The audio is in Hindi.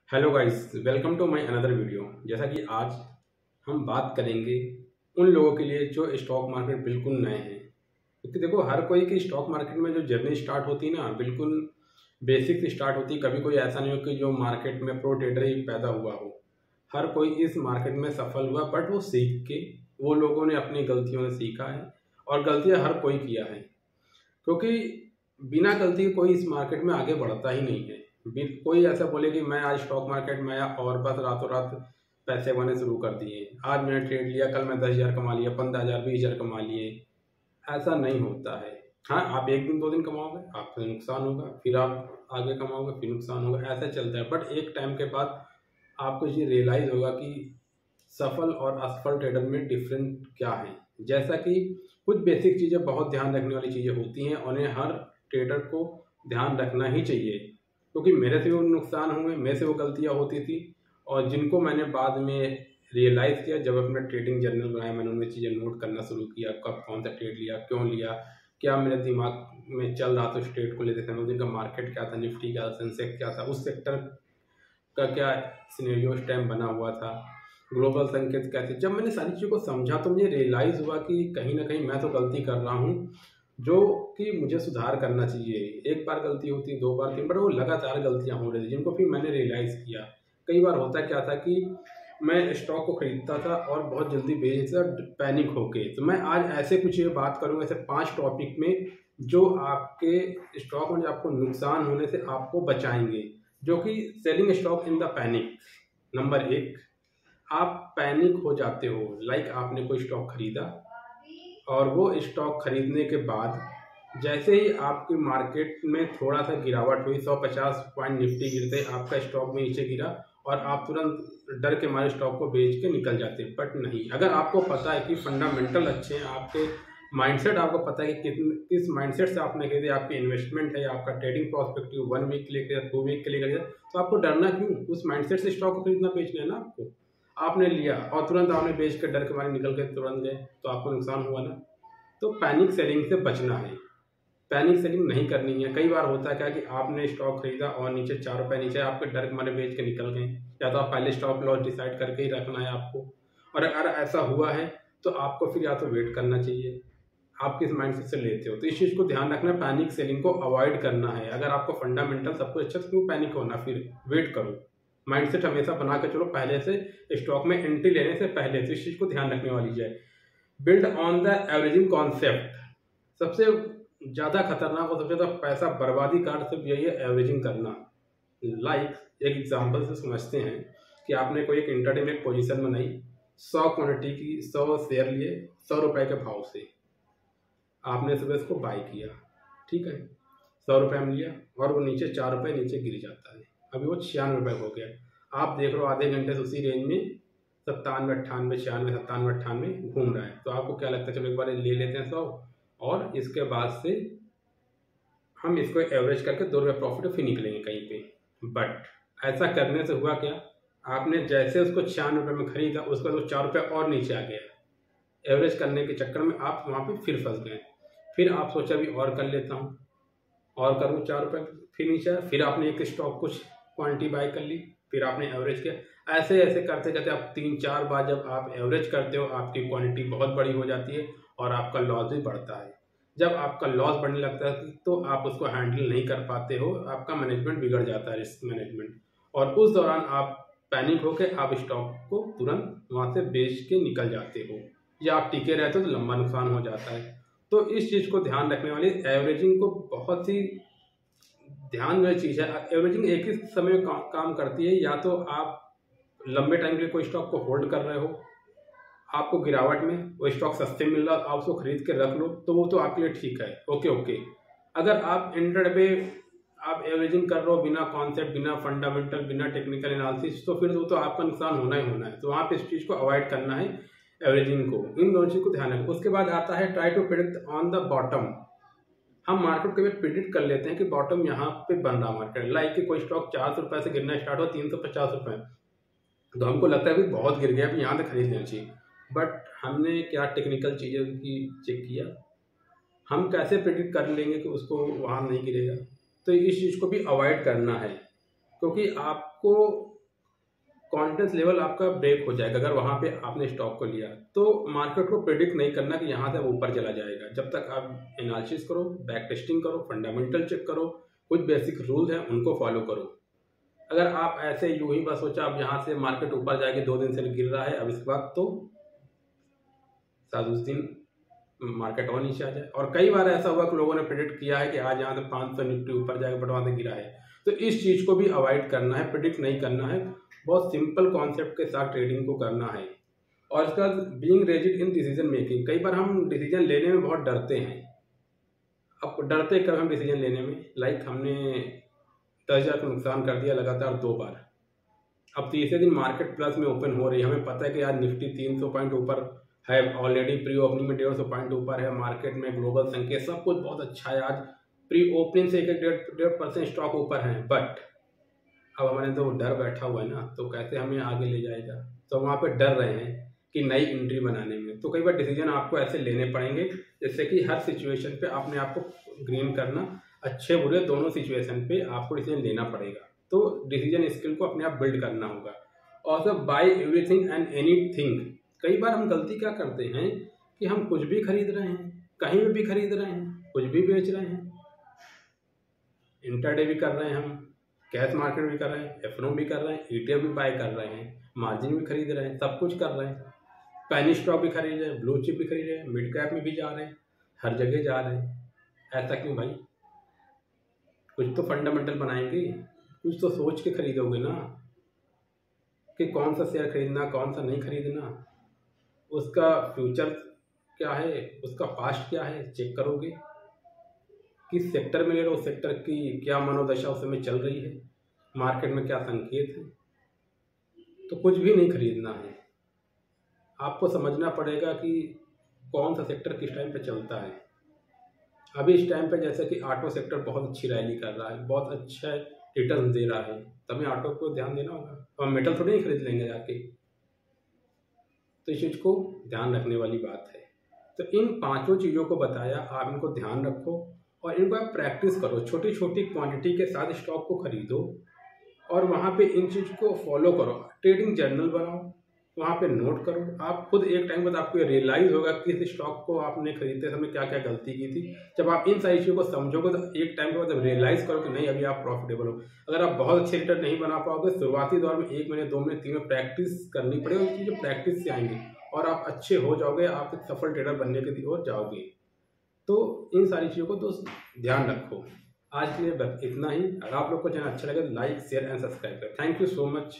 Hello guys, welcome to my another video. जैसा कि आज हम बात करेंगे उन लोगों के लिए जो स्टॉक मार्केट बिल्कुल नए हैं। क्योंकि देखो, हर कोई की स्टॉक मार्केट में जो जर्नी स्टार्ट होती है ना, बिल्कुल बेसिक से स्टार्ट होती है। कभी कोई ऐसा नहीं हो कि जो मार्केट में प्रो ट्रेडर ही पैदा हुआ हो। हर कोई इस मार्केट में सफल हुआ, बट वो सीख के, वो लोगों ने अपनी गलतियों से सीखा है। और गलतियां हर कोई किया है, क्योंकि बिना गलती के कोई इस मार्केट में आगे बढ़ता ही नहीं है। कोई ऐसा बोले कि मैं आज स्टॉक मार्केट में आया और बस रातों रात पैसे बने शुरू कर दिए, आज मैंने ट्रेड लिया, कल मैं 10,000 कमा लिया, 15,000, 20,000 कमा लिए। ऐसा नहीं होता है। हाँ, आप एक दिन दो दिन कमाओगे, आपको नुकसान होगा, फिर आप आगे कमाओगे, फिर नुकसान होगा, ऐसा चलता है। बट एक टाइम के बाद आपको ये रियलाइज होगा कि सफल और असफल ट्रेडर में डिफरेंट क्या है। जैसा कि कुछ बेसिक चीज़ें बहुत ध्यान रखने वाली चीज़ें होती हैं, उन्हें हर ट्रेडर को ध्यान रखना ही चाहिए। क्योंकि मेरे से वो नुकसान हुए, मेरे से वो गलतियाँ होती थी, और जिनको मैंने बाद में रियलाइज़ किया, जब अपना ट्रेडिंग जर्नल बनाया, मैंने उनमें चीज़ें नोट करना शुरू किया। कब कौन सा ट्रेड लिया, क्यों लिया, क्या मेरे दिमाग में चल रहा था उस ट्रेड को लेते समय, उस दिन का मार्केट क्या था, निफ्टी क्या था, सेंसेक्स क्या था, उस सेक्टर का क्या सिनेरियो उस टाइम बना हुआ था, ग्लोबल संकेत क्या थे। जब मैंने सारी चीज़ों को समझा तो मुझे रियलाइज़ हुआ कि कहीं ना कहीं मैं तो गलती कर रहा हूँ, जो कि मुझे सुधार करना चाहिए। एक बार गलती होती, दो बार, तीन बार, वो लगातार गलतियाँ हो रही थी, जिनको फिर मैंने रियलाइज़ किया। कई बार होता क्या था कि मैं स्टॉक को खरीदता था और बहुत जल्दी बेच देता, पैनिक होके। तो मैं आज ऐसे कुछ ये बात करूँगा, ऐसे 5 टॉपिक में, जो आपके स्टॉक में जो आपको नुकसान होने से आपको बचाएंगे, जो कि selling stock in the panic. Number 1, आप पैनिक हो जाते हो। लाइक आपने कोई स्टॉक खरीदा, और वो स्टॉक खरीदने के बाद जैसे ही आपकी मार्केट में थोड़ा सा गिरावट हुई, 150 पॉइंट निफ्टी गिरते, आपका स्टॉक भी नीचे गिरा, और आप तुरंत डर के मारे स्टॉक को बेच के निकल जाते। बट नहीं, अगर आपको पता है कि फंडामेंटल अच्छे हैं, आपके माइंडसेट आपको पता है कि किस माइंडसेट से आपने खरीदे, आपकी इन्वेस्टमेंट है, आपका ट्रेडिंग प्रोस्पेक्टिव 1 वीक के लिए, 2 वीक के लिए, तो आपको डरना क्यों? उस माइंडसेट से स्टॉक को खरीदना बेचना है ना आपको। आपने लिया और तुरंत आपने बेच के डर के मारे निकल के तुरंत गए, तो आपको नुकसान हुआ ना। तो पैनिक सेलिंग से बचना है, पैनिक सेलिंग नहीं करनी है। कई बार होता है क्या कि आपने स्टॉक खरीदा और नीचे 4 रुपए नीचे, आपके डर के मारे बेच के निकल गए। या तो आप पहले स्टॉप लॉस डिसाइड करके ही रखना है आपको। और अगर ऐसा हुआ है तो आपको फिर या तो वेट करना चाहिए। आप किस माइंडसेट से लेते हो, तो इस चीज़ को ध्यान रखना, पैनिक सेलिंग को अवॉइड करना है। अगर आपको फंडामेंटल सब कुछ अच्छा, तो क्यों पैनिक होना, फिर वेट करो। माइंडसेट हमेशा बना के चलो पहले से, स्टॉक में एंट्री लेने से पहले। तो इस चीज़ को ध्यान रखने वाली है। Build on the averaging concept. सबसे ज़्यादा खतरनाक और सबसे ज़्यादा पैसा बर्बादी का सिर्फ यही है, एवरेजिंग करना। लाइक एक एग्जांपल से समझते हैं कि आपने कोई एक इंटरडे में एक पोजीशन बनाई, 100 क्वांटिटी की, 100 शेयर लिए, 100 रुपए के भाव से। आपने सुबह इसको बाई किया, ठीक है, 100 रुपये में लिया, और वो नीचे 4 रुपये नीचे गिर जाता है। अभी वो 96 रुपये हो गया। आप देख रहे हो आधे घंटे से उसी रेंज में 97, 98, 96, 97, 98 घूम रहा है। तो आपको क्या लगता है, चलो एक बार ले लेते हैं 100, और इसके बाद से हम इसको एवरेज करके 2 रुपये प्रॉफिट फिर निकलेंगे कहीं पे। बट ऐसा करने से हुआ क्या, आपने जैसे उसको 96 रुपये में खरीदा, उसका तो 4 रुपये और नीचे आ गया। एवरेज करने के चक्कर में आप वहाँ पे फिर फंस गए। फिर आप सोचा अभी और कर लेता हूँ, और करूँ, 4 रुपये फिर नीचे आया। फिर आपने एक स्टॉक कुछ क्वांटिटी बाई कर ली, फिर आपने एवरेज किया। ऐसे ऐसे करते करते आप 3-4 बार जब आप एवरेज करते हो, आपकी क्वांटिटी बहुत बड़ी हो जाती है, और आपका लॉस भी बढ़ता है। जब आपका लॉस बढ़ने लगता है तो आप उसको हैंडल नहीं कर पाते हो, आपका मैनेजमेंट बिगड़ जाता है, रिस्क मैनेजमेंट। और उस दौरान आप पैनिक होकर आप स्टॉक को तुरंत वहाँ से बेच के निकल जाते हो, या आप टिके रहते हो तो लंबा नुकसान हो जाता है। तो इस चीज़ को ध्यान रखने वाली, एवरेजिंग को बहुत ही ध्यान वाली चीज़ है। एवरेजिंग एक ही समय काम करती है। या तो आप लंबे टाइम के लिए कोई स्टॉक को होल्ड कर रहे हो, आपको गिरावट में वो स्टॉक सस्ते मिल रहा, आप उसको खरीद के रख लो, तो वो तो आपके लिए ठीक है, ओके ओके। अगर आप इंट्राडे आप एवरेजिंग कर रहे हो बिना कॉन्सेप्ट, बिना फंडामेंटल, बिना टेक्निकल एनालिसिस, तो फिर वो तो आपका नुकसान होना ही होना है। तो वहाँ पे इस चीज़ को अवॉइड करना है, एवरेजिंग को। इन दोनों चीज़ को ध्यान रखें। उसके बाद आता है try to predict on the bottom. हम मार्केट को प्रिडिक्ट कर लेते हैं कि बॉटम यहाँ पे बन रहा मार्केट। लाइक कि कोई स्टॉक 400 रुपये से गिरना स्टार्ट हो, 350 रुपये, तो हमको लगता है कि बहुत गिर गया, अभी यहाँ से खरीद लेना चाहिए। बट हमने क्या टेक्निकल चीज़ें की चेक किया, हम कैसे प्रिडिक्ट कर लेंगे कि उसको वहाँ नहीं गिरेगा। तो इस चीज़ को भी अवॉइड करना है, क्योंकि आपको कॉन्फिडेंस लेवल आपका ब्रेक हो जाएगा। अगर वहाँ पे आपने स्टॉक को लिया तो मार्केट को प्रेडिक्ट नहीं करना कि यहाँ से ऊपर चला जाएगा। जब तक आप एनालिसिस करो, बैक टेस्टिंग करो, फंडामेंटल चेक करो, कुछ बेसिक रूल हैं उनको फॉलो करो। अगर आप ऐसे यूं ही बस सोचा अब यहाँ से मार्केट ऊपर जाएगी, 2 दिन से गिर रहा है, अब इसके बाद तो शायद उस दिन मार्केट और नीचे आ जाए। और कई बार ऐसा हुआ कि लोगों ने प्रेडिक्ट किया है कि आज यहाँ से 500 निफ्टी ऊपर जाएगा, बट वहाँ से गिरा है। तो इस चीज़ को भी अवॉइड करना है, प्रेडिक्ट नहीं करना है, बहुत सिंपल कॉन्सेप्ट के साथ ट्रेडिंग को करना है। और इसके बाद being rigid in decision making. कई बार हम डिसीजन लेने में बहुत डरते हैं। अब डरते कब हम डिसीजन लेने में, लाइक हमने 10,000 का नुकसान कर दिया लगातार 2 बार। अब तीसरे दिन मार्केट प्लस में ओपन हो रही है, हमें पता है कि आज निफ्टी 300 पॉइंट ऊपर है, ऑलरेडी प्री ओपनिंग में 150 पॉइंट ऊपर है, मार्केट में ग्लोबल संकेत सब कुछ बहुत अच्छा है, आज प्री ओपनिंग से 1.5% स्टॉक ऊपर है। बट अब हमारे तो डर बैठा हुआ है ना, तो कैसे हमें आगे ले जाएगा। तो वहाँ पे डर रहे हैं कि नई एंट्री बनाने में। तो कई बार डिसीजन आपको ऐसे लेने पड़ेंगे जैसे कि हर सिचुएशन पे अपने आप को ग्रीन करना, अच्छे बुरे दोनों सिचुएशन पे आपको डिसीजन लेना पड़ेगा। तो डिसीजन स्किल को अपने आप बिल्ड करना होगा। और सब बाय एवरीथिंग एंड एनीथिंग। कई बार हम गलती क्या करते हैं कि हम कुछ भी खरीद रहे हैं, कहीं भी खरीद रहे हैं, कुछ भी बेच रहे हैं, इंटरडे भी कर रहे हैं, हम कैश मार्केट भी कर रहे हैं, एफनो भी कर रहे हैं, ईटीएफ भी बाय कर रहे हैं, मार्जिन भी खरीद रहे हैं, सब कुछ कर रहे हैं, पेनी स्टॉक भी खरीद रहे हैं, ब्लू चिप भी खरीद रहे हैं, मिड कैप में भी जा रहे हैं, हर जगह जा रहे हैं। ऐसा क्यों भाई? कुछ तो फंडामेंटल बनाएंगे, कुछ तो सोच के खरीदोगे ना कि कौन सा शेयर खरीदना, कौन सा नहीं खरीदना, उसका फ्यूचर क्या है, उसका पास्ट क्या है, चेक करोगे। किस सेक्टर में ले रहे हो, उस सेक्टर की क्या मनोदशा उस समय चल रही है, मार्केट में क्या संकेत है। तो कुछ भी नहीं खरीदना है, आपको समझना पड़ेगा कि कौन सा सेक्टर किस टाइम पे चलता है। अभी इस टाइम पे जैसे कि ऑटो सेक्टर बहुत अच्छी रैली कर रहा है, बहुत अच्छा रिटर्न दे रहा है, तब हमें ऑटो को ध्यान देना होगा। और मेटल थोड़ी नहीं खरीद लेंगे जाके। तो इस चीज़ को ध्यान रखने वाली बात है। तो इन 5 चीज़ों को बताया, आप इनको ध्यान रखो और इनको आप प्रैक्टिस करो। छोटी छोटी क्वांटिटी के साथ स्टॉक को खरीदो और वहाँ पे इन चीज़ को फॉलो करो। ट्रेडिंग जर्नल बनाओ, वहाँ पे नोट करो। आप खुद एक टाइम बाद आपको रियलाइज़ होगा कि इस स्टॉक को आपने खरीदते समय क्या क्या गलती की थी। जब आप इन सारी चीज़ों को समझोगे तो एक टाइम के बाद रियलाइज़ करो कि नहीं अभी आप प्रॉफिटेबल हो। अगर आप बहुत अच्छे रिटर्न नहीं बना पाओगे, शुरुआती दौर में 1 महीने 2 महीने 3 महीने प्रैक्टिस करनी पड़ेगी। उस चीज़ें प्रैक्टिस से आएंगी और आप अच्छे हो जाओगे, आप एक सफल ट्रेडर बनने की ओर जाओगे। तो इन सारी चीज़ों को तो ध्यान रखो। आज के लिए बस इतना ही। अगर आप लोग को चैनल अच्छा लगे तो लाइक शेयर एंड सब्सक्राइब करें। Thank you so much.